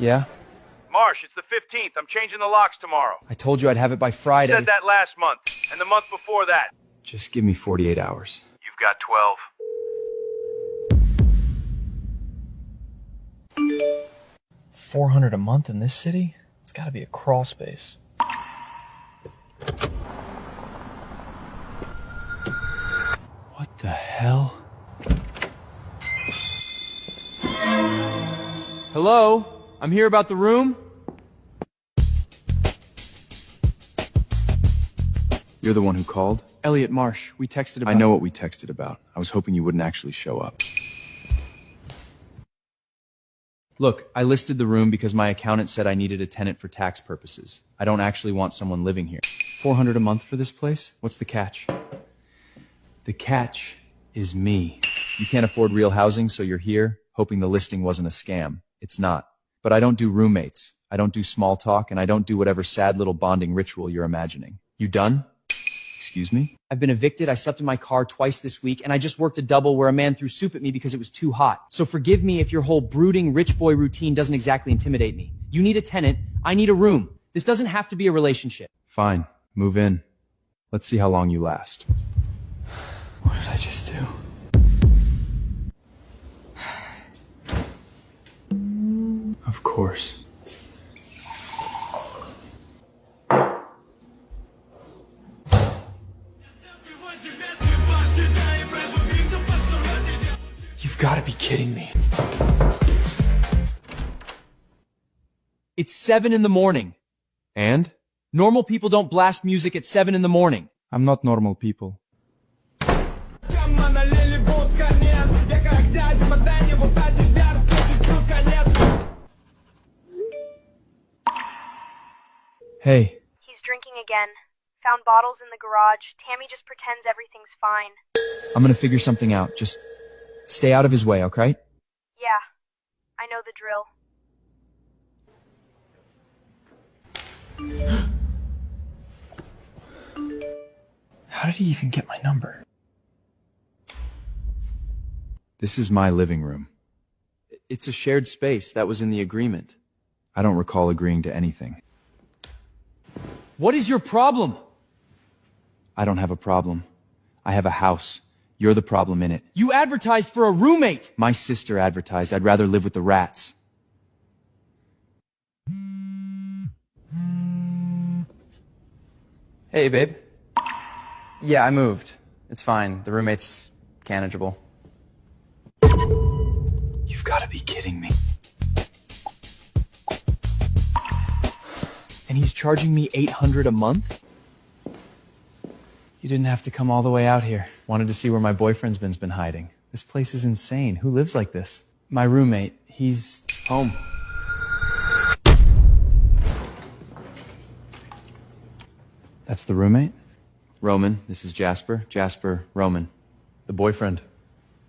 Yeah? Marsh, it's the 15th. I'm changing the locks tomorrow. I told you I'd have it by Friday. You said that last month, and the month before that. Just give me 48 hours. You've got 12. $400 a month in this city? It's gotta be a crawl space. What the hell? Hello? I'm here about the room? You're the one who called? Elliot Marsh. We texted about— I know what we texted about. I was hoping you wouldn't actually show up. Look, I listed the room because my accountant said I needed a tenant for tax purposes. I don't actually want someone living here. $400 a month for this place? What's the catch? The catch is me. You can't afford real housing, so you're here, hoping the listing wasn't a scam. It's not. But I don't do roommates. I don't do small talk, and I don't do whatever sad little bonding ritual you're imagining. You done? Excuse me? I've been evicted, I slept in my car twice this week, and I just worked a double where a man threw soup at me because it was too hot. So forgive me if your whole brooding rich boy routine doesn't exactly intimidate me. You need a tenant, I need a room. This doesn't have to be a relationship. Fine. Move in. Let's see how long you last. What did I just do? Of course. You've got to be kidding me. It's 7 in the morning. And? Normal people don't blast music at 7 in the morning. I'm not normal people. Hey. He's drinking again. Found bottles in the garage. Tammy just pretends everything's fine. I'm gonna figure something out. Just stay out of his way, okay? Yeah, I know the drill. How did he even get my number? This is my living room. It's a shared space. That was in the agreement. I don't recall agreeing to anything. What is your problem? I don't have a problem. I have a house. You're the problem in it. You advertised for a roommate! My sister advertised I'd rather live with the rats. Hey, babe. Yeah, I moved. It's fine. The roommate's manageable. You've got to be kidding me. And he's charging me $800 a month? You didn't have to come all the way out here. Wanted to see where my boyfriend's been hiding. This place is insane. Who lives like this? My roommate. He's home. That's the roommate? Roman, this is Jasper. Jasper, Roman. The boyfriend.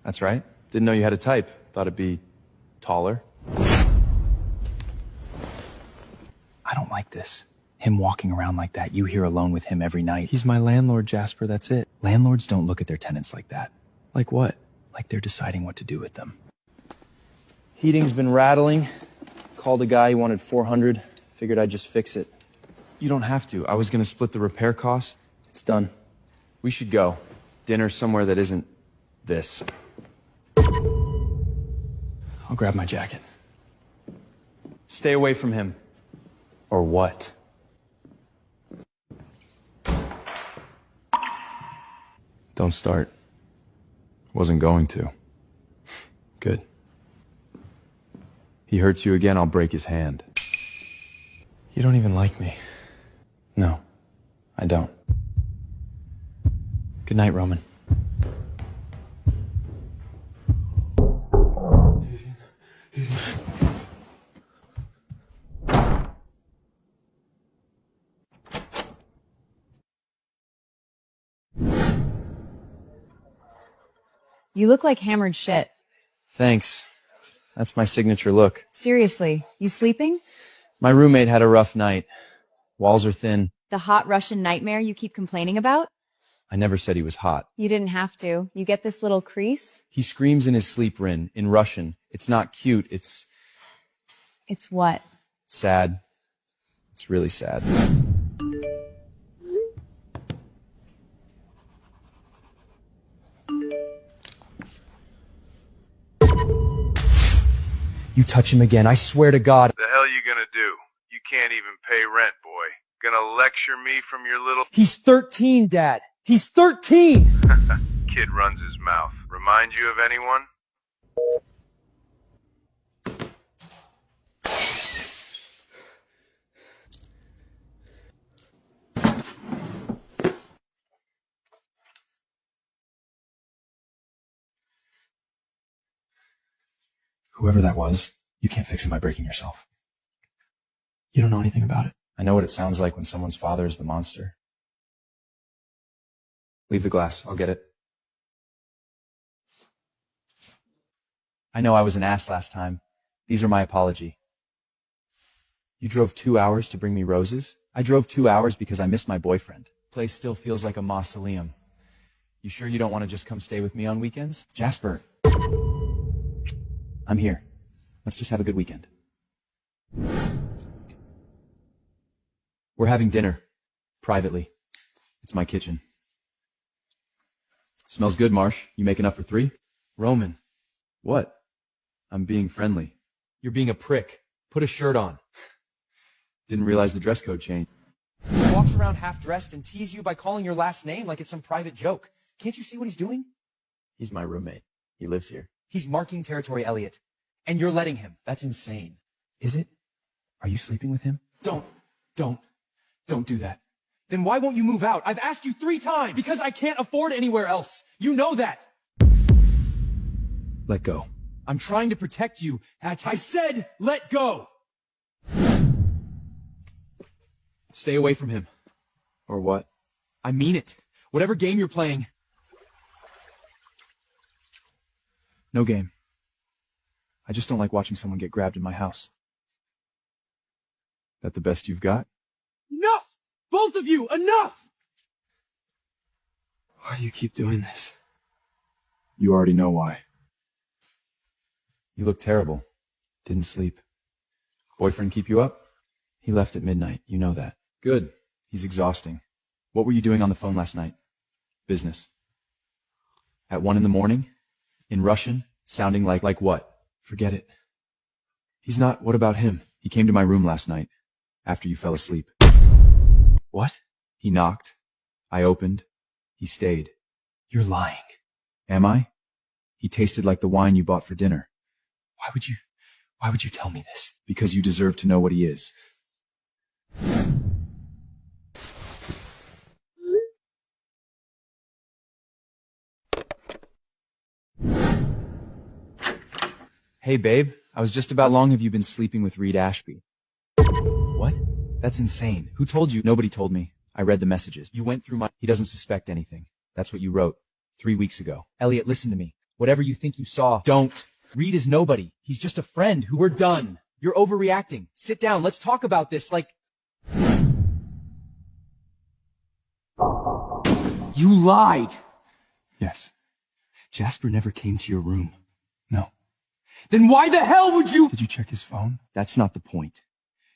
That's right. Didn't know you had a type. Thought it'd be taller. I don't like this. Him walking around like that, you here alone with him every night. He's my landlord, Jasper, that's it. Landlords don't look at their tenants like that. Like what? Like they're deciding what to do with them. Heating's been rattling. Called a guy, he wanted 400. Figured I'd just fix it. You don't have to. I was gonna split the repair costs. It's done. We should go. Dinner somewhere that isn't this. I'll grab my jacket. Stay away from him. Or what? Don't start. Wasn't going to. Good. He hurts you again, I'll break his hand. You don't even like me. No, I don't. Good night, Roman. You look like hammered shit. Thanks. That's my signature look. Seriously, you sleeping? My roommate had a rough night. Walls are thin. The hot Russian nightmare you keep complaining about? I never said he was hot. You didn't have to. You get this little crease? He screams in his sleep, Rin, in Russian. It's not cute, it's It's what? Sad. It's really sad. You touch him again, I swear to God. The hell you gonna do? You can't even pay rent, boy. Gonna lecture me from your little He's 13, Dad. He's 13! kid runs his mouth. Remind you of anyone? Whoever that was, you can't fix him by breaking yourself. You don't know anything about it. I know what it sounds like when someone's father is the monster. Leave the glass. I'll get it. I know I was an ass last time. These are my apology. You drove 2 hours to bring me roses? I drove 2 hours because I missed my boyfriend. Place still feels like a mausoleum. You sure you don't want to just come stay with me on weekends? Jasper. I'm here. Let's just have a good weekend. We're having dinner. Privately. It's my kitchen. Smells good, Marsh. You make enough for 3? Roman. What? I'm being friendly. You're being a prick. Put a shirt on. Didn't realize the dress code changed. He walks around half-dressed and tease you by calling your last name like it's some private joke. Can't you see what he's doing? He's my roommate. He lives here. He's marking territory, Elliot. And you're letting him. That's insane. Is it? Are you sleeping with him? Don't do that. Then why won't you move out? I've asked you 3 times. Because I can't afford anywhere else. You know that. Let go. I'm trying to protect you. I said, let go. Stay away from him. Or what? I mean it. Whatever game you're playing. No game. I just don't like watching someone get grabbed in my house. That the best you've got? Enough! Both of you, enough! Why do you keep doing this? You already know why. You look terrible. Didn't sleep. Boyfriend keep you up? He left at midnight. You know that. Good. He's exhausting. What were you doing on the phone last night? Business. At 1 in the morning? In Russian? Sounding like what? Forget it. He's not. What about him? He came to my room last night. After you fell asleep. What? He knocked. I opened. He stayed. You're lying. Am I? He tasted like the wine you bought for dinner. Why would you tell me this? Because you deserve to know what he is. Hey, babe. I was just about. How long have you been sleeping with Reed Ashby? What? That's insane. Who told you? Nobody told me. I read the messages. You went through my. He doesn't suspect anything. That's what you wrote 3 weeks ago. Elliot, listen to me. Whatever you think you saw, don't. Reed is nobody. He's just a friend who we're done. You're overreacting. Sit down. Let's talk about this. You lied. Yes. Jasper never came to your room. No. Then why the hell would you? Did you check his phone? That's not the point.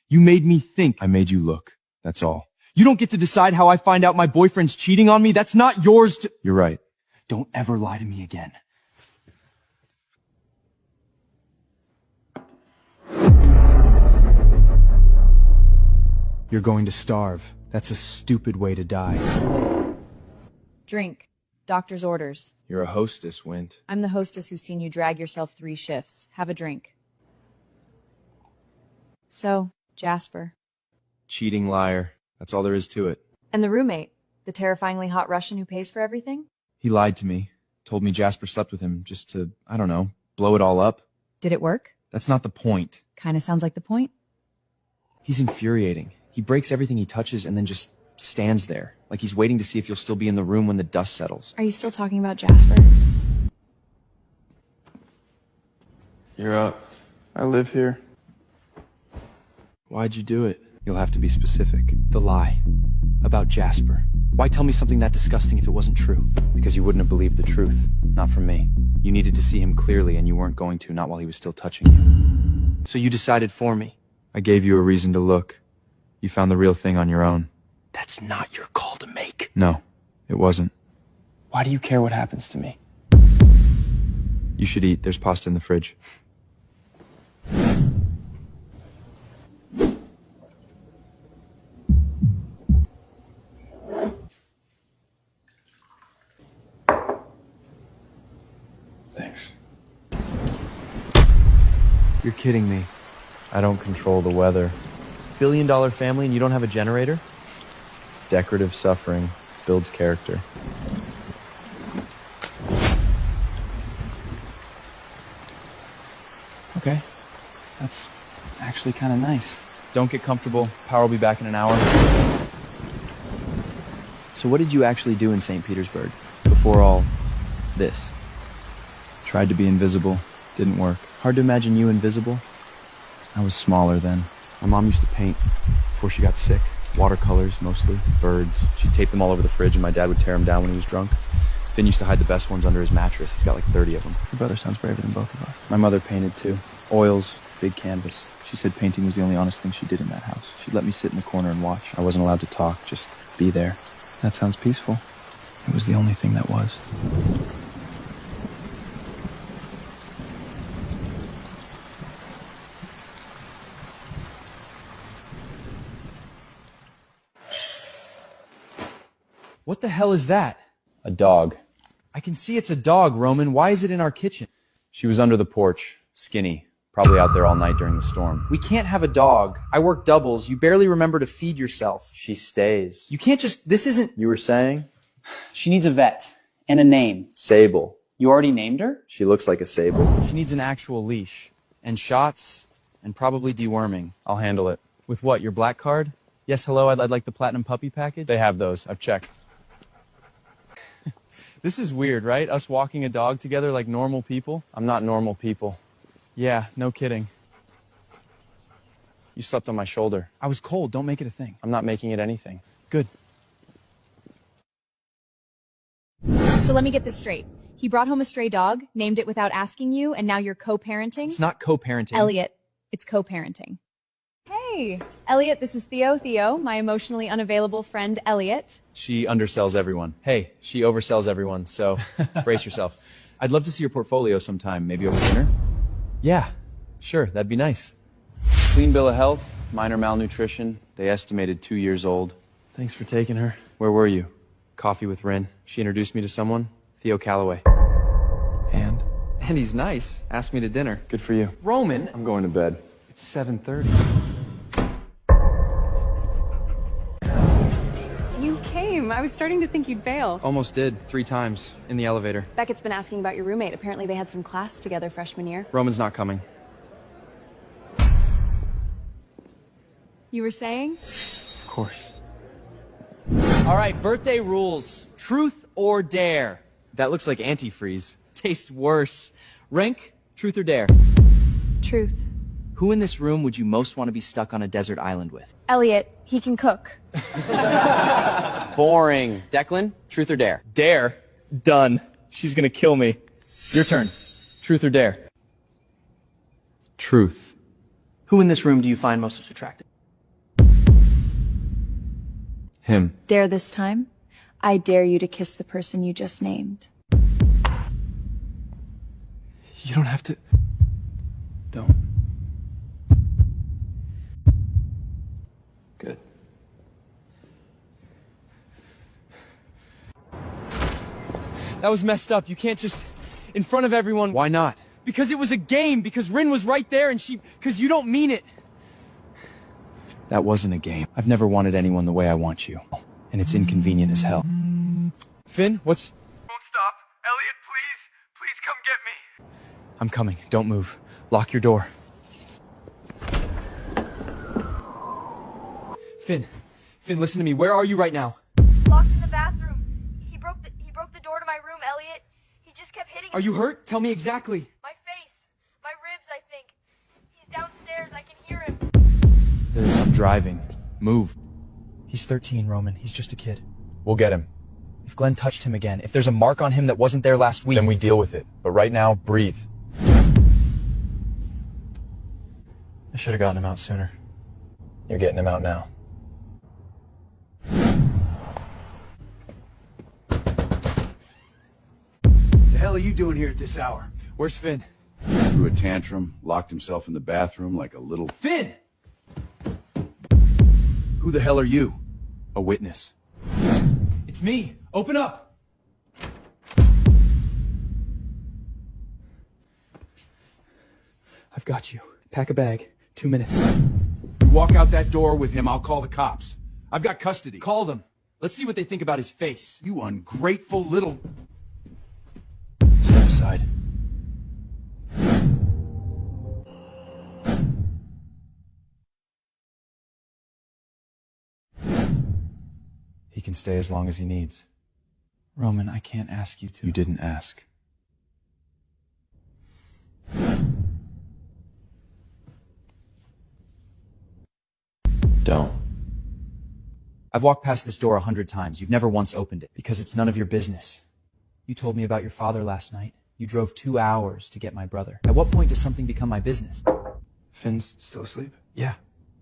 You made me think. I made you look. That's all. You don't get to decide how I find out my boyfriend's cheating on me. That's not yours to. You're right. Don't ever lie to me again. You're going to starve. That's a stupid way to die. Drink. Doctor's orders. You're a hostess, Wint. I'm the hostess who's seen you drag yourself 3 shifts. Have a drink. So, Jasper. Cheating liar. That's all there is to it. And the roommate? The terrifyingly hot Russian who pays for everything? He lied to me. Told me Jasper slept with him just to, I don't know, blow it all up. Did it work? That's not the point. Kinda sounds like the point. He's infuriating. He breaks everything he touches and then just stands there. Like he's waiting to see if you'll still be in the room when the dust settles. Are you still talking about Jasper? You're up. I live here. Why'd you do it? You'll have to be specific. The lie. About Jasper. Why tell me something that disgusting if it wasn't true? Because you wouldn't have believed the truth. Not from me. You needed to see him clearly and you weren't going to, not while he was still touching you. So you decided for me. I gave you a reason to look. You found the real thing on your own. That's not your call to make. No, it wasn't. Why do you care what happens to me? You should eat. There's pasta in the fridge. Thanks. You're kidding me. I don't control the weather. $1 billion family and you don't have a generator? It's decorative suffering. Builds character. Okay. That's actually kind of nice. Don't get comfortable. Power will be back in an hour. So what did you actually do in St. Petersburg before all this? Tried to be invisible. Didn't work. Hard to imagine you invisible. I was smaller then. My mom used to paint before she got sick. Watercolors, mostly. Birds. She'd tape them all over the fridge and my dad would tear them down when he was drunk. Finn used to hide the best ones under his mattress. He's got like 30 of them. Your brother sounds braver than both of us. My mother painted too. Oils, big canvas. She said painting was the only honest thing she did in that house. She'd let me sit in the corner and watch. I wasn't allowed to talk, just be there. That sounds peaceful. It was the only thing that was. What the hell is that? A dog. I can see it's a dog, Roman. Why is it in our kitchen? She was under the porch, skinny. Probably out there all night during the storm. We can't have a dog. I work doubles. You barely remember to feed yourself. She stays. You can't just, this isn't. You were saying? She needs a vet and a name. Sable. You already named her? She looks like a sable. She needs an actual leash. And shots. And probably deworming. I'll handle it. With what, your black card? Yes, hello, I'd like the platinum puppy package. They have those. I've checked. This is weird, right? Us walking a dog together like normal people. I'm not normal people. Yeah, no kidding. You slept on my shoulder. I was cold. Don't make it a thing. I'm not making it anything. Good. So let me get this straight. He brought home a stray dog, named it without asking you, and now you're co-parenting? It's not co-parenting. Elliot, it's co-parenting. Hey, Elliot, this is Theo. Theo, my emotionally unavailable friend, Elliot. She undersells everyone. Hey, she oversells everyone, so brace yourself. I'd love to see your portfolio sometime, maybe over dinner. Yeah, sure, that'd be nice. Clean bill of health, minor malnutrition. They estimated 2 years old. Thanks for taking her. Where were you? Coffee with Rin. She introduced me to someone, Theo Calloway. And? And he's nice. Asked me to dinner. Good for you. Roman! I'm going to bed. It's 7:30. You came. I was starting to think you'd bail. Almost did, 3 times, in the elevator. Beckett's been asking about your roommate. Apparently they had some class together freshman year. Roman's not coming. You were saying? Of course. All right, birthday rules. Truth or dare? That looks like antifreeze. Tastes worse. Rank, truth or dare? Truth. Who in this room would you most want to be stuck on a desert island with? Elliot, he can cook. Boring. Declan, truth or dare? Dare. Done. She's gonna kill me. Your turn. Truth or dare? Truth. Who in this room do you find most attractive? Him. Dare this time? I dare you to kiss the person you just named. You don't have to... Don't. Good. That was messed up. You can't just, in front of everyone. Why not? Because it was a game. Because Rin was right there and because you don't mean it. That wasn't a game. I've never wanted anyone the way I want you. And it's inconvenient as hell. Finn, what's... Don't stop. Elliot, please. Please come get me. I'm coming. Don't move. Lock your door. Finn, listen to me. Where are you right now? Locked in the bathroom. He broke the door to my room, Elliot. He just kept hitting Are you hurt? Tell me exactly. my face. My ribs, I think. He's downstairs. I can hear him. I'm driving. Move. He's 13, Roman. He's just a kid. We'll get him. If Glenn touched him again, if there's a mark on him that wasn't there last week... Then we deal with it. But right now, breathe. I should have gotten him out sooner. You're getting him out now. The hell are you doing here at this hour? Where's Finn? Threw a tantrum, locked himself in the bathroom like a little... Finn! Who the hell are you? A witness. It's me. Open up. I've got you. Pack a bag. 2 minutes. You walk out that door with him, I'll call the cops. I've got custody. Call them. Let's see what they think about his face. You ungrateful little... Step aside. He can stay as long as he needs. Roman, I can't ask you to. You didn't ask. Don't. I've walked past this door 100 times. You've never once opened it because it's none of your business. You told me about your father last night. You drove 2 hours to get my brother. At what point does something become my business? Finn's still asleep? Yeah.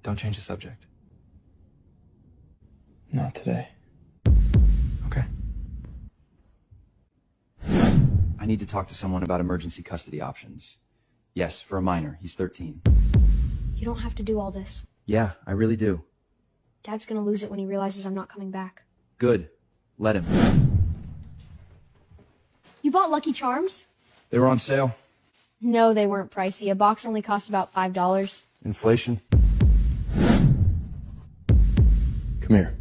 Don't change the subject. Not today. Okay. I need to talk to someone about emergency custody options. Yes, for a minor. He's 13. You don't have to do all this. Yeah, I really do. Dad's gonna lose it when he realizes I'm not coming back. Good. Let him. You bought Lucky Charms? They were on sale. No, they weren't pricey. A box only cost about $5. Inflation. Come here.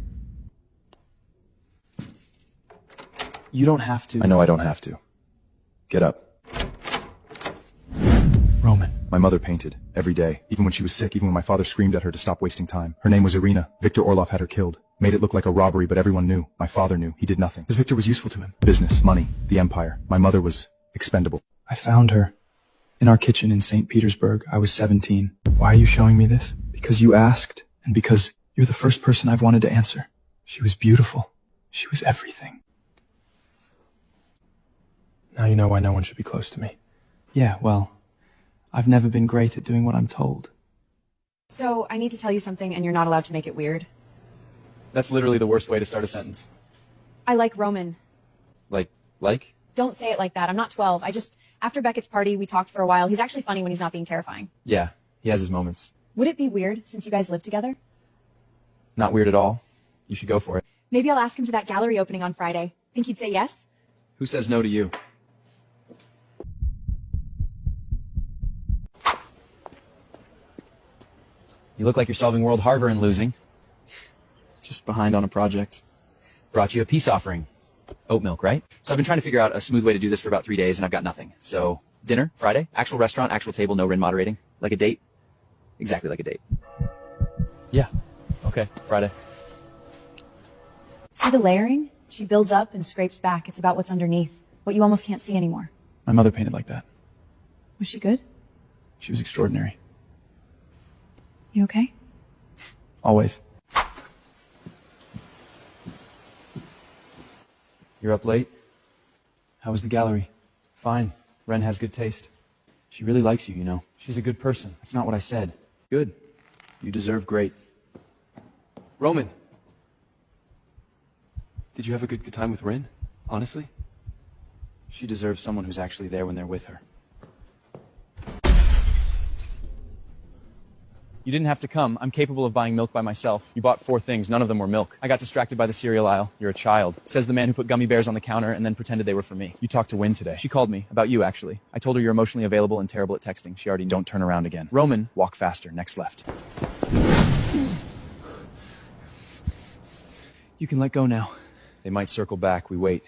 You don't have to. I know I don't have to. Get up. Roman. My mother painted every day, even when she was sick, even when my father screamed at her to stop wasting time. Her name was Irina. Victor Orlov had her killed. Made it look like a robbery, but everyone knew. My father knew. He did nothing. Because Victor was useful to him. Business, money, the empire. My mother was expendable. I found her in our kitchen in St. Petersburg. I was 17. Why are you showing me this? Because you asked, and because you're the first person I've wanted to answer. She was beautiful. She was everything. Now you know why no one should be close to me. Yeah, well, I've never been great at doing what I'm told. So, I need to tell you something, and you're not allowed to make it weird. That's literally the worst way to start a sentence. I like Roman. Like? Don't say it like that. I'm not 12. After Beckett's party, we talked for a while. He's actually funny when he's not being terrifying. Yeah, he has his moments. Would it be weird, since you guys live together? Not weird at all. You should go for it. Maybe I'll ask him to that gallery opening on Friday. Think he'd say yes? Who says no to you? You look like you're solving World Harvard and losing. Just behind on a project. Brought you a peace offering. Oat milk, right? So I've been trying to figure out a smooth way to do this for about 3 days, and I've got nothing. So, dinner, Friday, actual restaurant, actual table, no RIN moderating. Like a date. Exactly like a date. Yeah. Okay, Friday. See the layering? She builds up and scrapes back. It's about what's underneath. What you almost can't see anymore. My mother painted like that. Was she good? She was extraordinary. You okay? Always. You're up late? How was the gallery? Fine. Ren has good taste. She really likes you, you know. She's a good person. That's not what I said. Good. You deserve great. Roman. Did you have a good time with Ren? Honestly? She deserves someone who's actually there when they're with her. You didn't have to come. I'm capable of buying milk by myself. You bought 4 things. None of them were milk. I got distracted by the cereal aisle. You're a child. Says the man who put gummy bears on the counter and then pretended they were for me. You talked to Wynn today. She called me. About you, actually. I told her you're emotionally available and terrible at texting. She already don't turn around again. Roman, walk faster. Next left. You can let go now. They might circle back. We wait.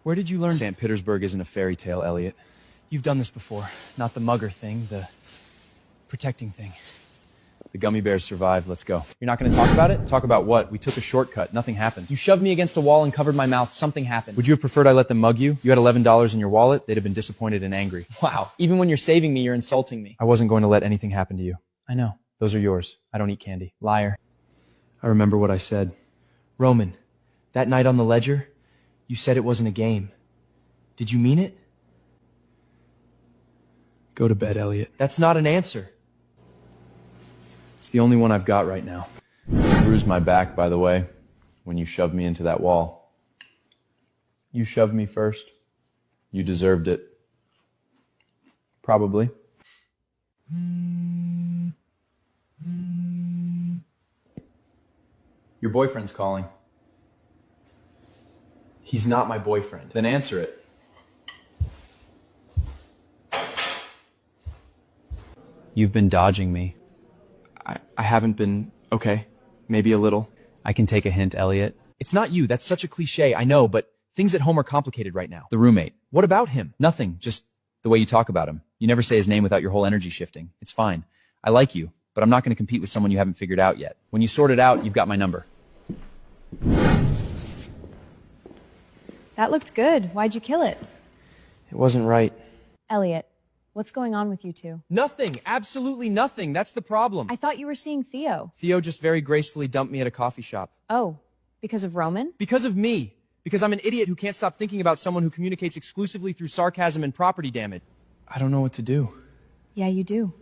Where did you learn? St. Petersburg isn't a fairy tale, Elliot. You've done this before. Not the mugger thing, the protecting thing. The gummy bears survived. Let's go. You're not going to talk about it? Talk about what? We took a shortcut. Nothing happened. You shoved me against a wall and covered my mouth. Something happened. Would you have preferred I let them mug you? You had $11 in your wallet. They'd have been disappointed and angry. Wow. Even when you're saving me, you're insulting me. I wasn't going to let anything happen to you. I know. Those are yours. I don't eat candy. Liar. I remember what I said. Roman, that night on the ledger, you said it wasn't a game. Did you mean it? Go to bed, Elliot. That's not an answer. It's the only one I've got right now. You bruised my back, by the way, when you shoved me into that wall. You shoved me first. You deserved it. Probably. Your boyfriend's calling. He's not my boyfriend. Then answer it. You've been dodging me. I haven't been, okay, maybe a little. I can take a hint, Elliot. It's not you, that's such a cliche, I know, but things at home are complicated right now. The roommate. What about him? Nothing, just the way you talk about him. You never say his name without your whole energy shifting. It's fine. I like you, but I'm not going to compete with someone you haven't figured out yet. When you sort it out, you've got my number. That looked good. Why'd you kill it? It wasn't right. Elliot, what's going on with you two? Nothing, absolutely nothing. That's the problem. I thought you were seeing Theo. Theo just very gracefully dumped me at a coffee shop. Oh, because of Roman? Because of me. Because I'm an idiot who can't stop thinking about someone who communicates exclusively through sarcasm and property damage. I don't know what to do. Yeah, you do.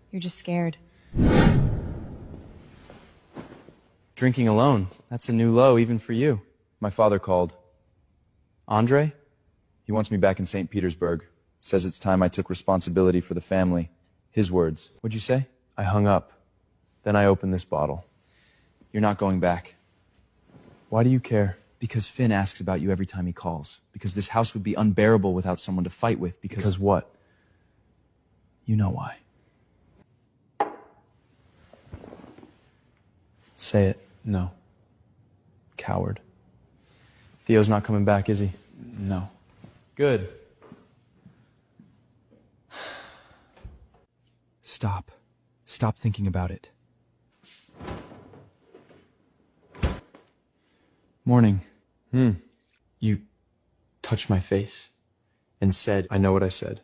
You're just scared. Drinking alone. That's a new low, even for you. My father called. Andre? He wants me back in St. Petersburg. Says it's time I took responsibility for the family. His words. What'd you say? I hung up. Then I opened this bottle. You're not going back. Why do you care? Because Finn asks about you every time he calls. Because this house would be unbearable without someone to fight with. Because what? You know why. Say it. No. Coward. Theo's not coming back, is he? No. Good. Stop. Stop thinking about it. Morning. You touched my face and said, I know what I said.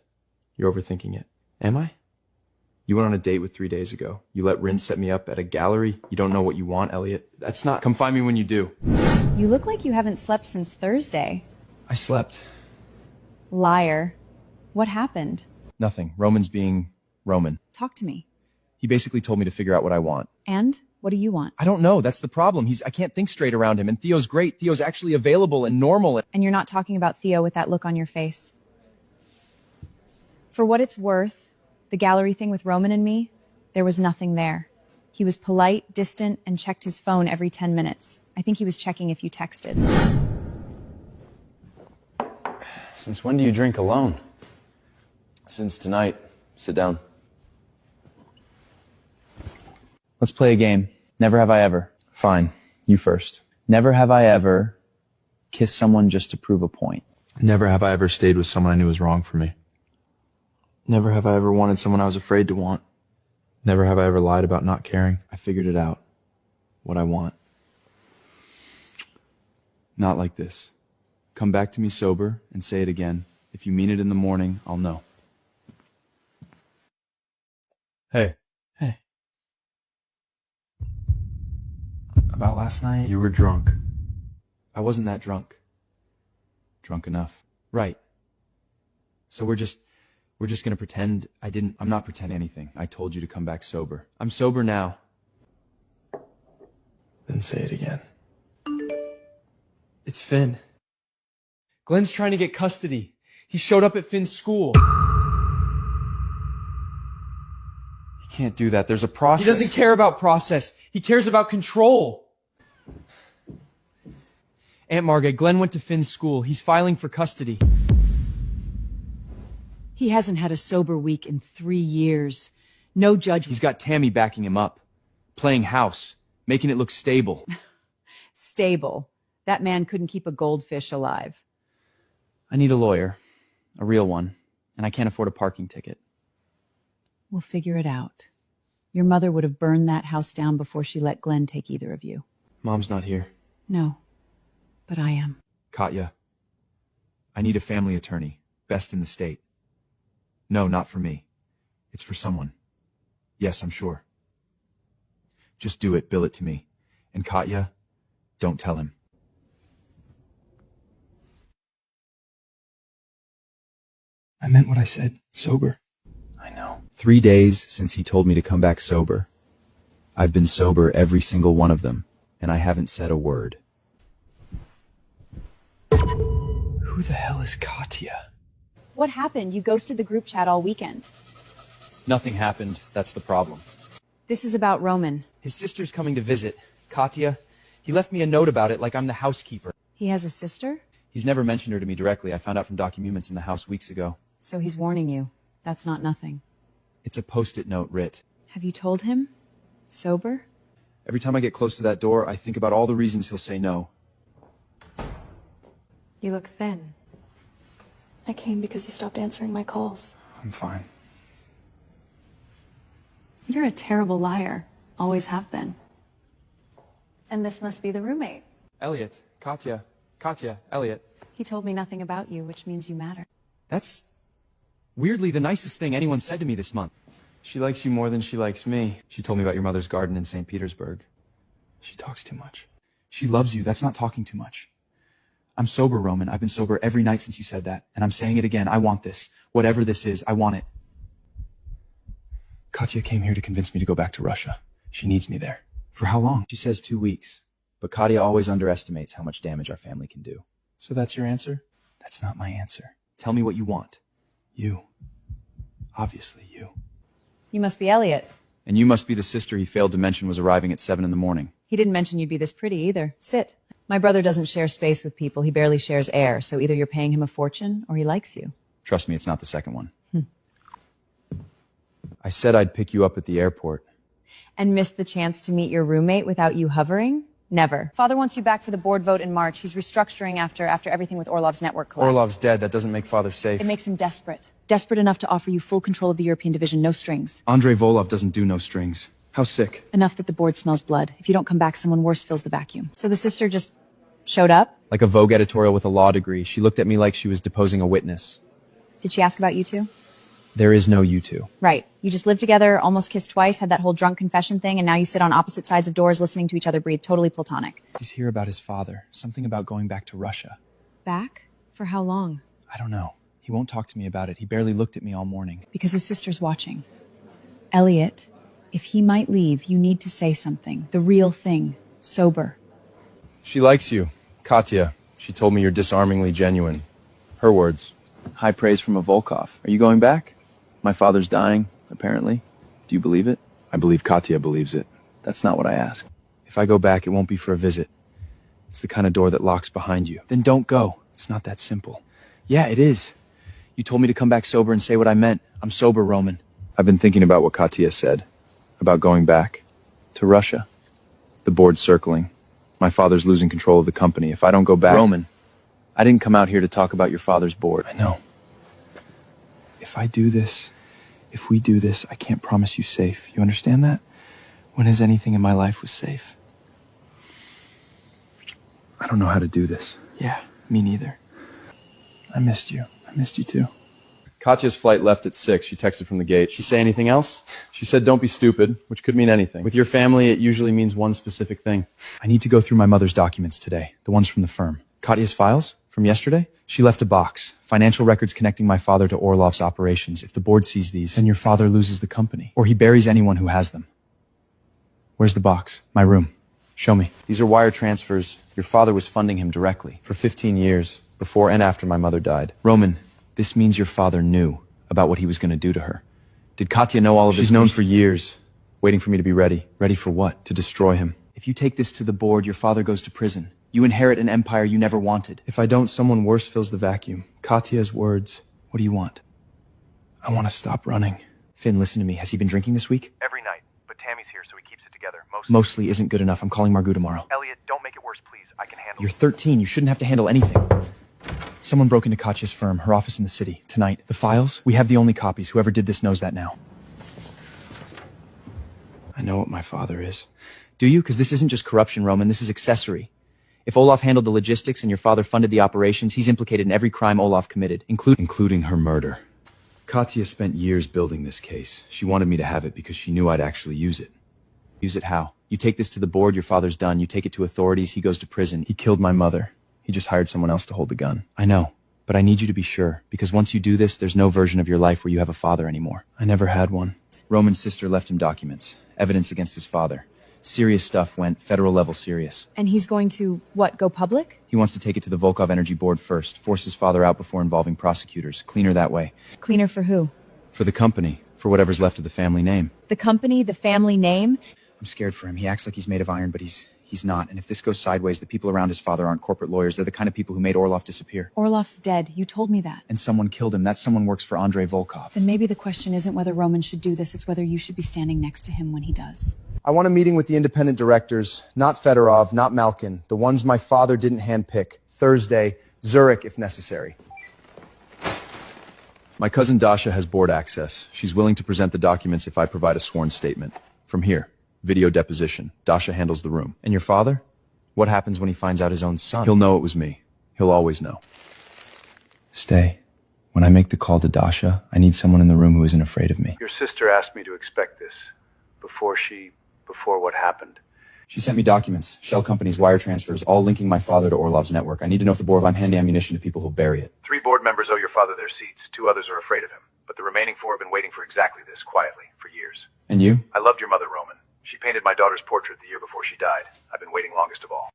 You're overthinking it. Am I? You went on a date with 3 days ago. You let Rin set me up at a gallery. You don't know what you want, Elliot. That's not... Come find me when you do. You look like you haven't slept since Thursday. I slept. Liar. What happened? Nothing. Roman's being Roman. Talk to me. He basically told me to figure out what I want. And? What do you want? I don't know. That's the problem. I can't think straight around him. And Theo's great. Theo's actually available and normal. And you're not talking about Theo with that look on your face. For what it's worth, the gallery thing with Roman and me, there was nothing there. He was polite, distant, and checked his phone every 10 minutes. I think he was checking if you texted. Since when do you drink alone? Since tonight. Sit down. Let's play a game. Never have I ever. Fine. You first. Never have I ever kissed someone just to prove a point. Never have I ever stayed with someone I knew was wrong for me. Never have I ever wanted someone I was afraid to want. Never have I ever lied about not caring. I figured it out. What I want. Not like this. Come back to me sober and say it again. If you mean it in the morning, I'll know. Hey. Hey. About last night? You were drunk. I wasn't that drunk. Drunk enough. Right. So we're just gonna pretend I'm not pretending anything. I told you to come back sober. I'm sober now. Then say it again. It's Finn. Glenn's trying to get custody. He showed up at Finn's school. He can't do that. There's a process. He doesn't care about process. He cares about control. Aunt Marga, Glenn went to Finn's school. He's filing for custody. He hasn't had a sober week in 3 years. No judge. He's got Tammy backing him up. Playing house. Making it look stable. Stable. That man couldn't keep a goldfish alive. I need a lawyer. A real one. And I can't afford a parking ticket. We'll figure it out. Your mother would have burned that house down before she let Glenn take either of you. Mom's not here. No. But I am. Katya. I need a family attorney. Best in the state. No, not for me. It's for someone. Yes, I'm sure. Just do it. Bill it to me. And Katya, don't tell him. I meant what I said. Sober. I know. 3 days since he told me to come back sober. I've been sober every single one of them, and I haven't said a word. Who the hell is Katya? What happened? You ghosted the group chat all weekend. Nothing happened. That's the problem. This is about Roman. His sister's coming to visit. Katya. He left me a note about it like I'm the housekeeper. He has a sister? He's never mentioned her to me directly. I found out from documents in the house weeks ago. So he's warning you. That's not nothing. It's a post-it note writ. Have you told him? Sober? Every time I get close to that door, I think about all the reasons he'll say no. You look thin. I came because you stopped answering my calls. I'm fine. You're a terrible liar. Always have been. And this must be the roommate. Elliot. Katya, Elliot. He told me nothing about you, which means you matter. That's weirdly the nicest thing anyone said to me this month. She likes you more than she likes me. She told me about your mother's garden in St. Petersburg. She talks too much. She loves you. That's not talking too much. I'm sober, Roman. I've been sober every night since you said that. And I'm saying it again. I want this. Whatever this is, I want it. Katya came here to convince me to go back to Russia. She needs me there. For how long? She says 2 weeks. But Katya always underestimates how much damage our family can do. So that's your answer? That's not my answer. Tell me what you want. You. Obviously you. You must be Elliot. And you must be the sister he failed to mention was arriving at 7 in the morning. He didn't mention you'd be this pretty either. Sit. My brother doesn't share space with people. He barely shares air. So either you're paying him a fortune or he likes you. Trust me, it's not the second one. I said I'd pick you up at the airport. And miss the chance to meet your roommate without you hovering? Never. Father wants you back for the board vote in March. He's restructuring after everything with Orlov's network collapsed. Orlov's dead. That doesn't make Father safe. It makes him desperate. Desperate enough to offer you full control of the European division, no strings. Andrei Volov doesn't do no strings. How sick? Enough that the board smells blood. If you don't come back, someone worse fills the vacuum. So the sister just showed up? Like a Vogue editorial with a law degree. She looked at me like she was deposing a witness. Did she ask about you two? There is no you two. Right. You just lived together, almost kissed twice, had that whole drunk confession thing, and now you sit on opposite sides of doors listening to each other breathe. Totally platonic. He's here about his father. Something about going back to Russia. Back? For how long? I don't know. He won't talk to me about it. He barely looked at me all morning. Because his sister's watching. Elliot, if he might leave, you need to say something. The real thing. Sober. She likes you. Katya. She told me you're disarmingly genuine. Her words. High praise from a Volkov. Are you going back? My father's dying, apparently. Do you believe it? I believe Katya believes it. That's not what I asked. If I go back, it won't be for a visit. It's the kind of door that locks behind you. Then don't go. It's not that simple. Yeah, it is. You told me to come back sober and say what I meant. I'm sober, Roman. I've been thinking about what Katya said. About going back. To Russia. The board's circling. My father's losing control of the company. If I don't go back... Roman, I didn't come out here to talk about your father's board. I know. If we do this, I can't promise you safe. You understand that? When has anything in my life was safe? I don't know how to do this. Yeah, me neither. I missed you. I missed you too. Katya's flight left at 6. She texted from the gate. She say anything else? She said, don't be stupid, which could mean anything. With your family, it usually means one specific thing. I need to go through my mother's documents today, the ones from the firm. Katya's files? From yesterday? She left a box. Financial records connecting my father to Orlov's operations. If the board sees these, then your father loses the company. Or he buries anyone who has them. Where's the box? My room. Show me. These are wire transfers. Your father was funding him directly. For 15 years. Before and after my mother died. Roman, this means your father knew about what he was going to do to her. Did Katya know all of this? She's known for years. Waiting for me to be ready. Ready for what? To destroy him. If you take this to the board, your father goes to prison. You inherit an empire you never wanted. If I don't, someone worse fills the vacuum. Katya's words. What do you want? I want to stop running. Finn, listen to me. Has he been drinking this week? Every night. But Tammy's here, so he keeps it together. Mostly isn't good enough. I'm calling Margot tomorrow. Elliot, don't make it worse, please. I can handle You're 13. You shouldn't have to handle anything. Someone broke into Katya's firm, her office in the city, tonight. The files? We have the only copies. Whoever did this knows that now. I know what my father is. Do you? Because this isn't just corruption, Roman. This is accessory. If Olaf handled the logistics and your father funded the operations, he's implicated in every crime Olaf committed, including her murder. Katya spent years building this case. She wanted me to have it because she knew I'd actually use it. Use it how? You take this to the board, your father's done. You take it to authorities, he goes to prison. He killed my mother. He just hired someone else to hold the gun. I know. But I need you to be sure, because once you do this, there's no version of your life where you have a father anymore. I never had one. Roman's sister left him documents, evidence against his father. Serious stuff went federal level serious. And he's going to, what, go public? He wants to take it to the Volkov Energy Board first, force his father out before involving prosecutors. Cleaner that way. Cleaner for who? For the company, for whatever's left of the family name. The company, the family name? I'm scared for him. He acts like he's made of iron, but he's not. And if this goes sideways, the people around his father aren't corporate lawyers. They're the kind of people who made Orlov disappear. Orlov's dead. You told me that. And someone killed him. That someone works for Andrei Volkov. Then maybe the question isn't whether Roman should do this, it's whether you should be standing next to him when he does. I want a meeting with the independent directors, not Fedorov, not Malkin, the ones my father didn't handpick. Thursday, Zurich if necessary. My cousin Dasha has board access. She's willing to present the documents if I provide a sworn statement. From here, video deposition. Dasha handles the room. And your father? What happens when he finds out his own son? He'll know it was me. He'll always know. Stay. When I make the call to Dasha, I need someone in the room who isn't afraid of me. Your sister asked me to expect this before what happened. She sent me documents, shell companies, wire transfers, all linking my father to Orlov's network. I need to know if the board of I'm handy ammunition to people who'll bury it. 3 board members owe your father their seats. 2 others are afraid of him. But the remaining 4 have been waiting for exactly this, quietly, for years. And you? I loved your mother, Roman. She painted my daughter's portrait the year before she died. I've been waiting longest of all.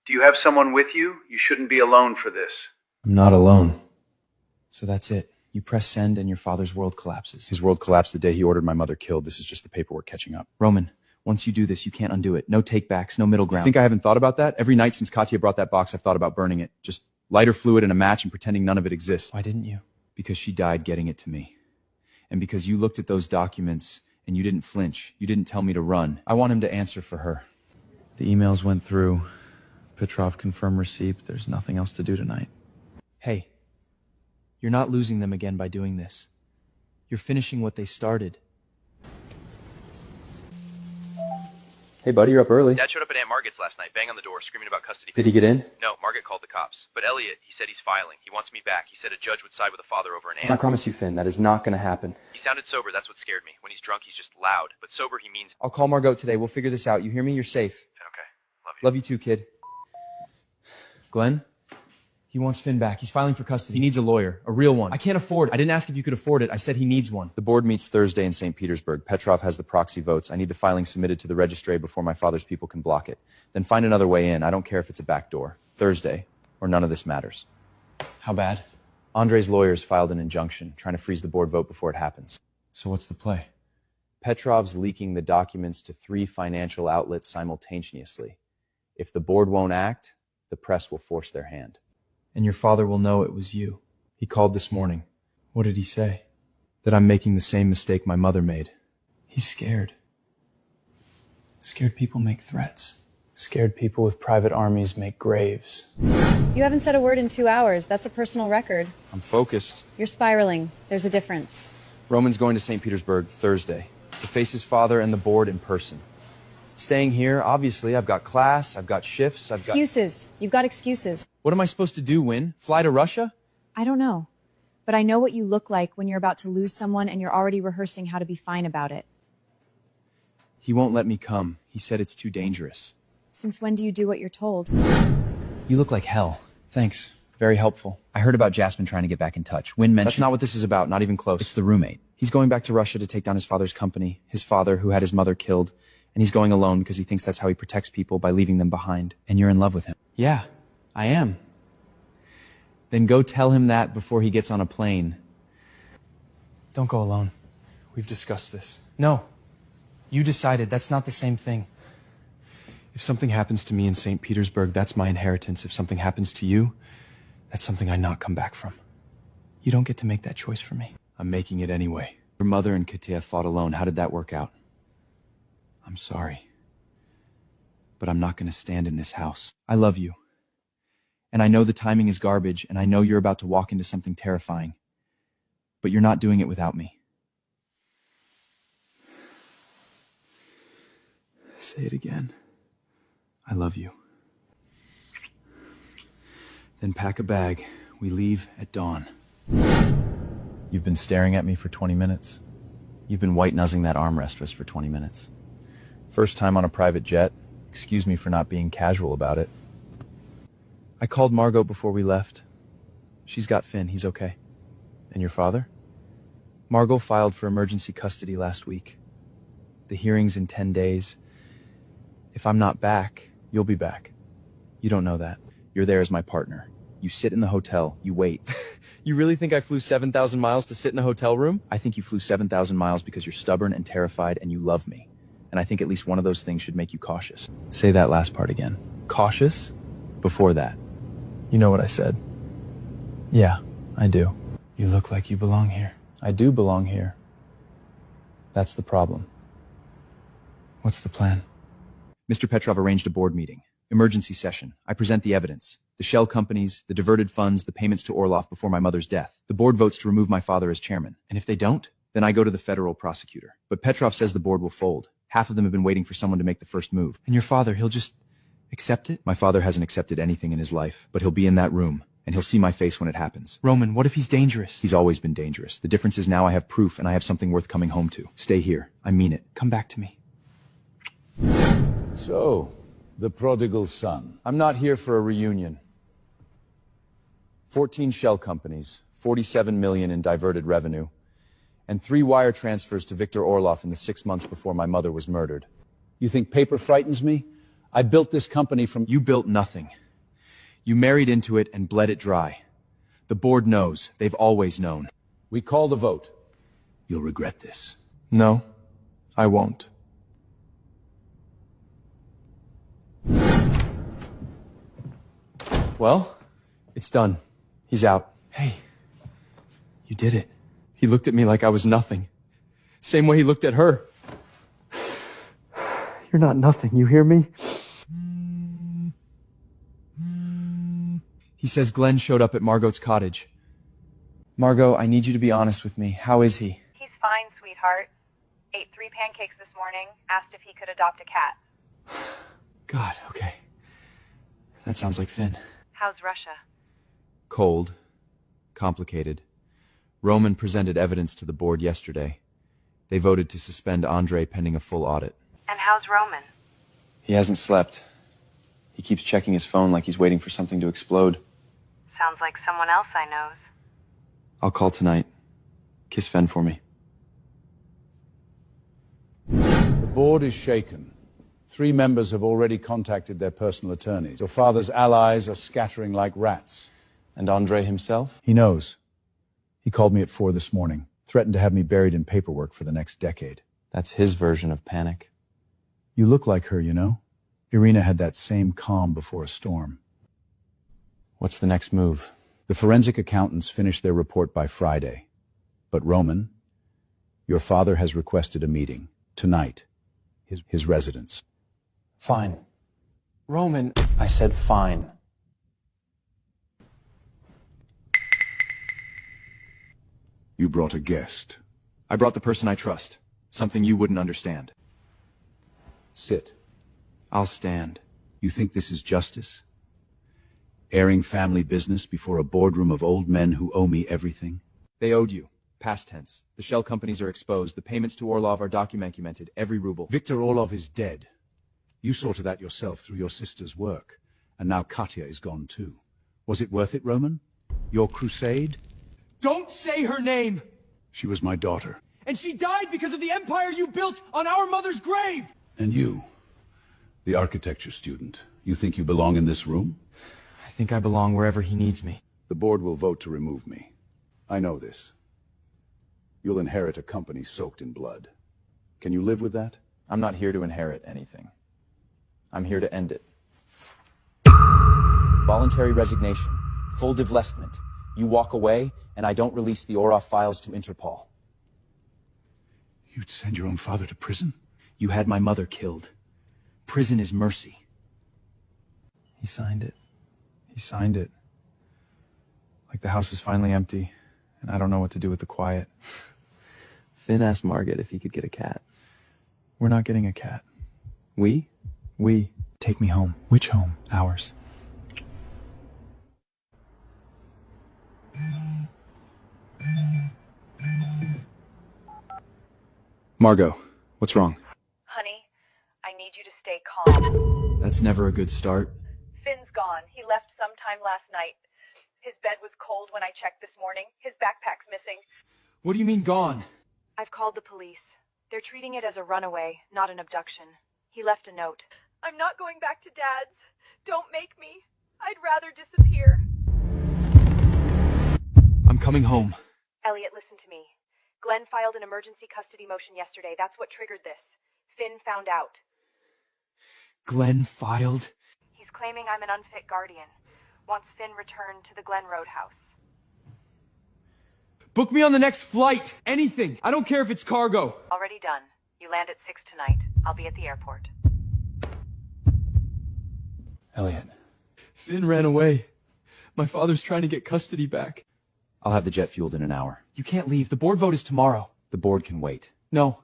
Do you have someone with you? You shouldn't be alone for this. I'm not alone. So that's it. You press send and your father's world collapses. His world collapsed the day he ordered my mother killed. This is just the paperwork catching up. Roman, once you do this, you can't undo it. No takebacks, no middle ground. You think I haven't thought about that? Every night since Katya brought that box, I've thought about burning it. Just lighter fluid and a match and pretending none of it exists. Why didn't you? Because she died getting it to me. And because you looked at those documents and you didn't flinch. You didn't tell me to run. I want him to answer for her. The emails went through. Petrov confirmed receipt. There's nothing else to do tonight. Hey, you're not losing them again by doing this. You're finishing what they started. Hey, buddy, you're up early. Dad showed up at Aunt Margaret's last night, bang on the door, screaming about custody. Did he get in? No, Margaret called the cops. But Elliot, he said he's filing. He wants me back. He said a judge would side with the father over an aunt. I promise you, Finn, that is not going to happen. He sounded sober. That's what scared me. When he's drunk, he's just loud. But sober, he means... I'll call Margot today. We'll figure this out. You hear me? You're safe. Okay. Love you. Love you too, kid. Glenn? He wants Finn back. He's filing for custody. He needs a lawyer. A real one. I can't afford it. I didn't ask if you could afford it. I said he needs one. The board meets Thursday in St. Petersburg. Petrov has the proxy votes. I need the filing submitted to the registry before my father's people can block it. Then find another way in. I don't care if it's a back door. Thursday, or none of this matters. How bad? Andrei's lawyers filed an injunction, trying to freeze the board vote before it happens. So what's the play? Petrov's leaking the documents to 3 financial outlets simultaneously. If the board won't act, the press will force their hand. And your father will know it was you. He called this morning. What did he say? That I'm making the same mistake my mother made. He's scared. Scared people make threats. Scared people with private armies make graves. You haven't said a word in 2 hours. That's a personal record. I'm focused. You're spiraling. There's a difference. Roman's going to St. Petersburg Thursday to face his father and the board in person. Staying here, obviously, I've got class, I've got shifts, Excuses. You've got excuses. What am I supposed to do, Win? Fly to Russia? I don't know. But I know what you look like when you're about to lose someone and you're already rehearsing how to be fine about it. He won't let me come. He said it's too dangerous. Since when do you do what you're told? You look like hell. Thanks. Very helpful. I heard about Jasmine trying to get back in touch. Win mentioned... That's not what this is about, not even close. It's the roommate. He's going back to Russia to take down his father's company, his father who had his mother killed, and he's going alone because he thinks that's how he protects people, by leaving them behind. And you're in love with him. Yeah, I am. Then go tell him that before he gets on a plane. Don't go alone. We've discussed this. No. You decided. That's not the same thing. If something happens to me in St. Petersburg, that's my inheritance. If something happens to you, that's something I not come back from. You don't get to make that choice for me. I'm making it anyway. Your mother and Katia fought alone. How did that work out? I'm sorry. But I'm not going to stand in this house. I love you. And I know the timing is garbage, and I know you're about to walk into something terrifying. But you're not doing it without me. Say it again. I love you. Then pack a bag. We leave at dawn. You've been staring at me for 20 minutes. You've been white-nosing that armrest for 20 minutes. First time on a private jet. Excuse me for not being casual about it. I called Margot before we left. She's got Finn. He's okay. And your father? Margot filed for emergency custody last week. The hearing's in 10 days. If I'm not back, you'll be back. You don't know that. You're there as my partner. You sit in the hotel. You wait. You really think I flew 7,000 miles to sit in a hotel room? I think you flew 7,000 miles because you're stubborn and terrified and you love me. And I think at least one of those things should make you cautious. Say that last part again. Cautious? Before that. You know what I said? Yeah, I do. You look like you belong here. I do belong here. That's the problem. What's the plan? Mr. Petrov arranged a board meeting. Emergency session. I present the evidence. The shell companies, the diverted funds, the payments to Orlov before my mother's death. The board votes to remove my father as chairman. And if they don't, then I go to the federal prosecutor. But Petrov says the board will fold. Half of them have been waiting for someone to make the first move. And your father, he'll just accept it? My father hasn't accepted anything in his life, but he'll be in that room, and he'll see my face when it happens. Roman, what if he's dangerous? He's always been dangerous. The difference is now I have proof, and I have something worth coming home to. Stay here. I mean it. Come back to me. So, the prodigal son. I'm not here for a reunion. 14 shell companies, 47 million in diverted revenue, and 3 wire transfers to Viktor Orlov in the 6 months before my mother was murdered. You think paper frightens me? I built this company from... You built nothing. You married into it and bled it dry. The board knows. They've always known. We call the vote. You'll regret this. No, I won't. Well, it's done. He's out. Hey, you did it. He looked at me like I was nothing. Same way he looked at her. You're not nothing, you hear me? He says Glenn showed up at Margot's cottage. Margot, I need you to be honest with me. How is he? He's fine, sweetheart. Ate 3 pancakes this morning, asked if he could adopt a cat. God, okay. That sounds like Finn. How's Russia? Cold. Complicated. Roman presented evidence to the board yesterday. They voted to suspend Andrei pending a full audit. And how's Roman? He hasn't slept. He keeps checking his phone like he's waiting for something to explode. Sounds like someone else I knows. I'll call tonight. Kiss Fen for me. The board is shaken. 3 members have already contacted their personal attorneys. Your father's allies are scattering like rats. And Andrei himself? He knows. He called me at 4 this morning, threatened to have me buried in paperwork for the next decade. That's his version of panic. You look like her, you know? Irina had that same calm before a storm. What's the next move? The forensic accountants finished their report by Friday. But Roman, your father has requested a meeting, tonight, his residence. Fine. Roman, I said fine. You brought a guest. I brought the person I trust. Something you wouldn't understand. Sit. I'll stand. You think this is justice? Airing family business before a boardroom of old men who owe me everything? They owed you. Past tense. The shell companies are exposed. The payments to Orlov are documented. Every ruble. Viktor Orlov is dead. You sorted that yourself through your sister's work. And now Katya is gone too. Was it worth it, Roman? Your crusade? Don't say her name! She was my daughter. And she died because of the empire you built on our mother's grave! And you, the architecture student, you think you belong in this room? I think I belong wherever he needs me. The board will vote to remove me. I know this. You'll inherit a company soaked in blood. Can you live with that? I'm not here to inherit anything. I'm here to end it. Voluntary resignation. Full divestment. You walk away, and I don't release the Orlov files to Interpol. You'd send your own father to prison? You had my mother killed. Prison is mercy. He signed it. He signed it. Like the house is finally empty, and I don't know what to do with the quiet. Finn asked Margaret if he could get a cat. We're not getting a cat. We? We. Take me home. Which home? Ours. Margot, what's wrong? Honey, I need you to stay calm. That's never a good start. Finn's gone. He left sometime last night. His bed was cold when I checked this morning. His backpack's missing. What do you mean gone? I've called the police. They're treating it as a runaway, not an abduction. He left a note. I'm not going back to Dad's. Don't make me. I'd rather disappear. I'm coming home. Elliot, listen to me. Glenn filed an emergency custody motion yesterday. That's what triggered this. Finn found out. Glenn filed? He's claiming I'm an unfit guardian. Wants Finn returned to the Glen Road house. Book me on the next flight! Anything! I don't care if it's cargo! Already done. You land at 6 tonight. I'll be at the airport. Elliot. Finn ran away. My father's trying to get custody back. I'll have the jet fueled in an hour. You can't leave. The board vote is tomorrow. The board can wait. No.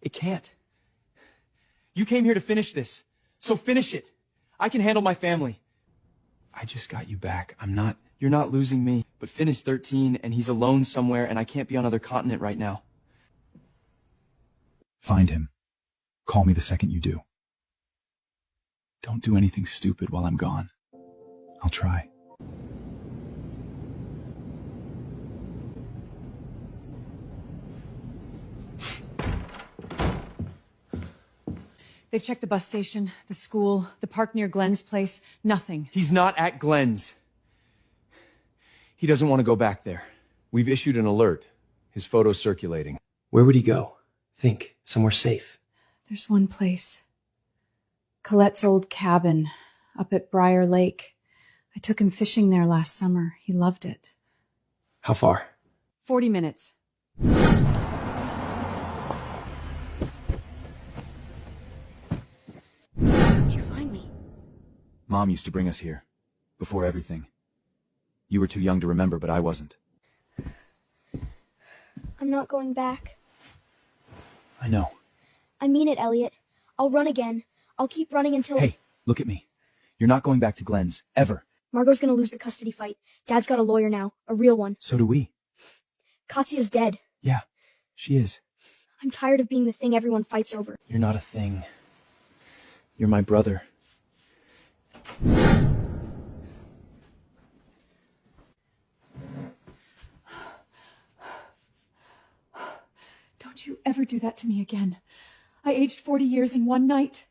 It can't. You came here to finish this. So finish it. I can handle my family. I just got you back. You're not losing me. But Finn is 13 and he's alone somewhere and I can't be on another continent right now. Find him. Call me the second you do. Don't do anything stupid while I'm gone. I'll try. They've checked the bus station, the school, the park near Glenn's place. Nothing. He's not at Glenn's. He doesn't want to go back there. We've issued an alert. His photo's circulating. Where would he go? Think. Somewhere safe. There's one place. Colette's old cabin up at Briar Lake. I took him fishing there last summer. He loved it. How far? 40 minutes. How'd you find me? Mom used to bring us here. Before everything. You were too young to remember, but I wasn't. I'm not going back. I know. I mean it, Elliot. I'll run again. I'll keep running until... Hey, look at me. You're not going back to Glenn's. Ever. Margot's gonna lose the custody fight. Dad's got a lawyer now. A real one. So do we. Katya's dead. Yeah, she is. I'm tired of being the thing everyone fights over. You're not a thing. You're my brother. Don't you ever do that to me again. I aged 40 years in one night.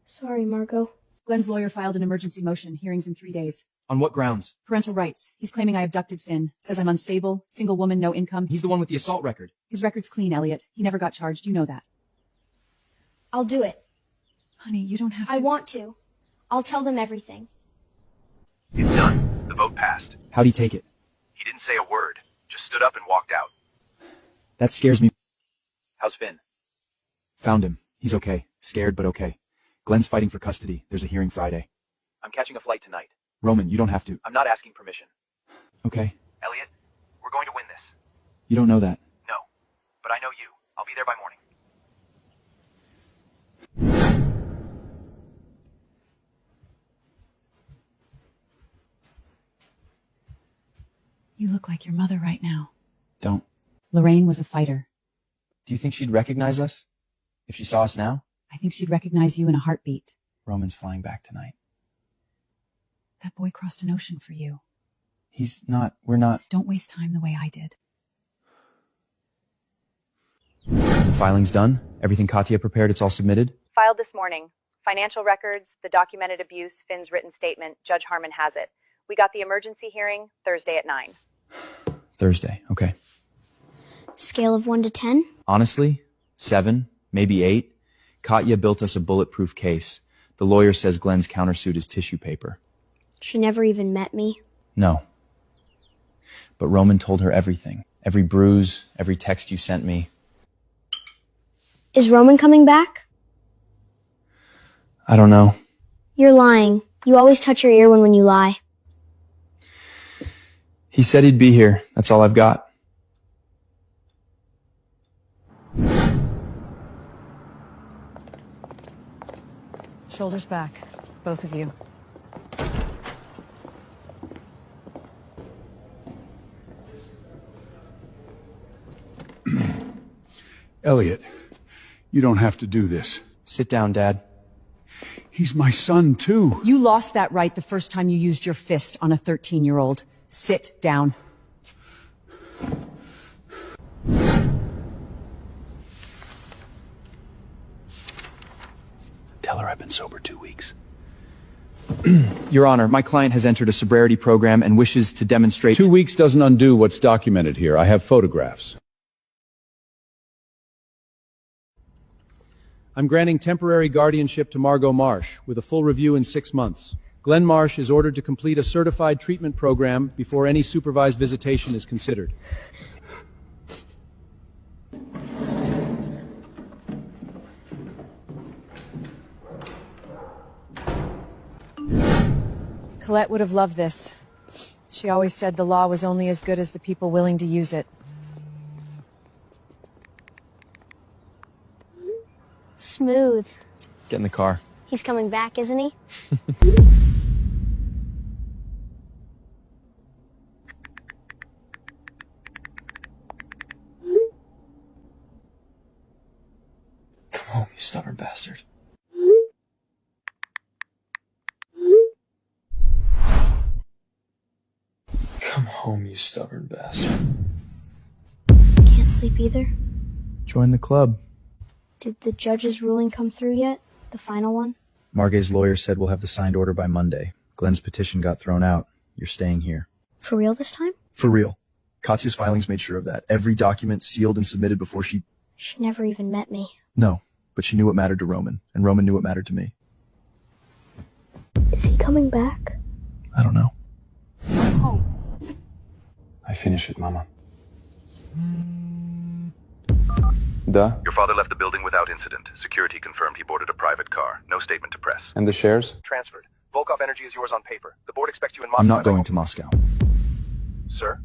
Sorry, Margot. Glenn's lawyer filed an emergency motion. Hearings in 3 days. On what grounds? Parental rights. He's claiming I abducted Finn. Says I'm unstable, single woman, no income. He's the one with the assault record. His record's clean, Elliot. He never got charged. You know that. I'll do it. Honey, you don't have to. I want to. I'll tell them everything. It's done. The vote passed. How'd he take it? He didn't say a word. Just stood up and walked out. That scares me. How's Finn? Found him. He's okay. Scared, but okay. Glenn's fighting for custody. There's a hearing Friday. I'm catching a flight tonight. Roman, you don't have to. I'm not asking permission. Okay. Elliot, we're going to win this. You don't know that. No. But I know you. I'll be there by morning. You look like your mother right now. Don't. Lorraine was a fighter. Do you think she'd recognize us? If she saw us now? I think she'd recognize you in a heartbeat. Roman's flying back tonight. That boy crossed an ocean for you. We're not. Don't waste time the way I did. The filing's done? Everything Katya prepared, it's all submitted? Filed this morning. Financial records, the documented abuse, Finn's written statement. Judge Harmon has it. We got the emergency hearing Thursday at 9. Thursday, okay. Scale of 1 to 10? Honestly, 7, maybe 8. Katya built us a bulletproof case. The lawyer says Glenn's countersuit is tissue paper. She never even met me. No. But Roman told her everything. Every bruise, every text you sent me. Is Roman coming back? I don't know. You're lying. You always touch your ear when you lie. He said he'd be here. That's all I've got. Shoulders back, both of you. Elliot, you don't have to do this. Sit down, Dad. He's my son, too. You lost that right the first time you used your fist on a 13-year-old. Sit down. Tell her I've been sober 2 weeks. Your Honor, my client has entered a sobriety program and wishes to demonstrate— 2 weeks doesn't undo what's documented here. I have photographs. I'm granting temporary guardianship to Margot Marsh with a full review in 6 months. Glenn Marsh is ordered to complete a certified treatment program before any supervised visitation is considered. Colette would have loved this. She always said the law was only as good as the people willing to use it. Smooth. Get in the car. He's coming back, isn't he? Come home, you stubborn bastard. Come home, you stubborn bastard. Can't sleep either. Join the club. Did the judge's ruling come through yet? The final one? Margay's lawyer said we'll have the signed order by Monday. Glenn's petition got thrown out. You're staying here. For real this time? For real. Katya's filings made sure of that. Every document sealed and submitted before she... She never even met me. No, but she knew what mattered to Roman, and Roman knew what mattered to me. Is he coming back? I don't know. I finish it, Mama. Duh. Your father left the building without incident. Security confirmed he boarded a private car. No statement to press. And the shares? Transferred. Volkov Energy is yours on paper. The board expects you in Moscow. I'm not going to Moscow. Sir?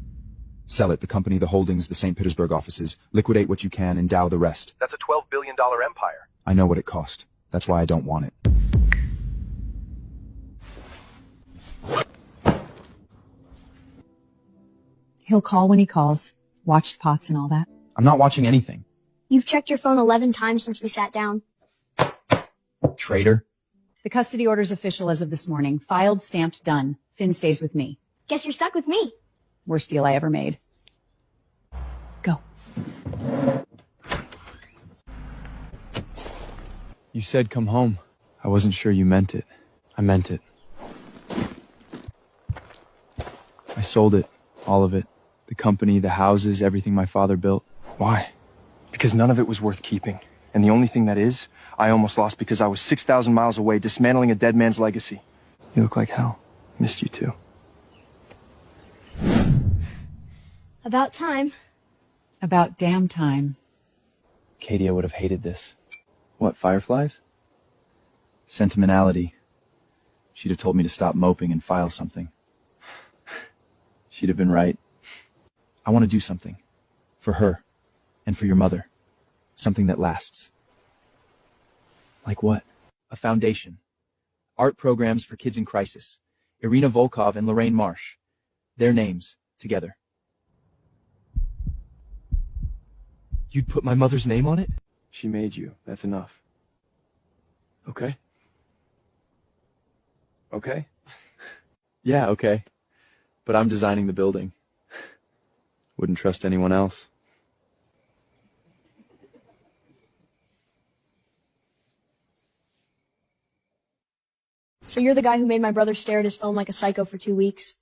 Sell it, the company, the holdings, the St. Petersburg offices. Liquidate what you can, endow the rest. That's a $12 billion empire. I know what it cost. That's why I don't want it. He'll call when he calls. Watched Pots and all that. I'm not watching anything. You've checked your phone 11 times since we sat down. Traitor. The custody order's official as of this morning. Filed, stamped, done. Finn stays with me. Guess you're stuck with me. Worst deal I ever made. Go. You said come home. I wasn't sure you meant it. I meant it. I sold it. All of it. The company, the houses, everything my father built. Why? Because none of it was worth keeping. And the only thing that is, I almost lost because I was 6,000 miles away dismantling a dead man's legacy. You look like hell. Missed you too. About time. About damn time. Katie, I would have hated this. What, fireflies? Sentimentality. She'd have told me to stop moping and file something. She'd have been right. I want to do something. For her. And for your mother. Something that lasts. Like what? A foundation. Art programs for kids in crisis. Irina Volkov and Lorraine Marsh. Their names, together. You'd put my mother's name on it? She made you. That's enough. Okay? Okay? Yeah, okay. But I'm designing the building. Wouldn't trust anyone else. So you're the guy who made my brother stare at his phone like a psycho for 2 weeks?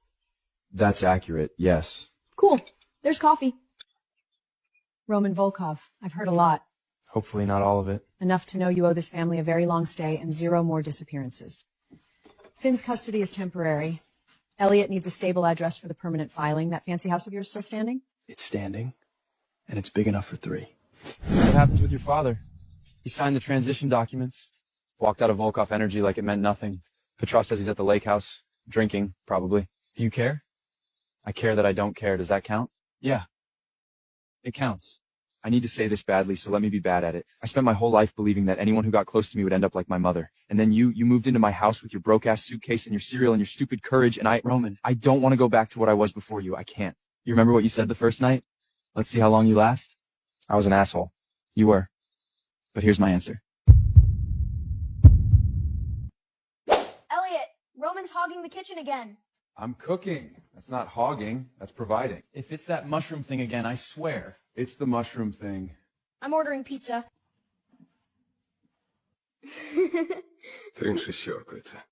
That's accurate, yes. Cool. There's coffee. Roman Volkov. I've heard a lot. Hopefully not all of it. Enough to know you owe this family a very long stay and 0 more disappearances. Finn's custody is temporary. Elliot needs a stable address for the permanent filing. That fancy house of yours still standing? It's standing, and it's big enough for 3. What happens with your father? He signed the transition documents. Walked out of Volkov Energy like it meant nothing. Petrov says he's at the lake house, drinking, probably. Do you care? I care that I don't care. Does that count? Yeah. It counts. I need to say this badly, so let me be bad at it. I spent my whole life believing that anyone who got close to me would end up like my mother. And then you moved into my house with your broke-ass suitcase and your cereal and your stupid courage, and Roman, I don't want to go back to what I was before you. I can't. You remember what you said the first night? Let's see how long you last? I was an asshole. You were. But here's my answer. the kitchen again. I'm cooking. That's not hogging. That's providing. If it's that mushroom thing again, I swear. It's the mushroom thing. I'm ordering pizza. 3 шестерку это.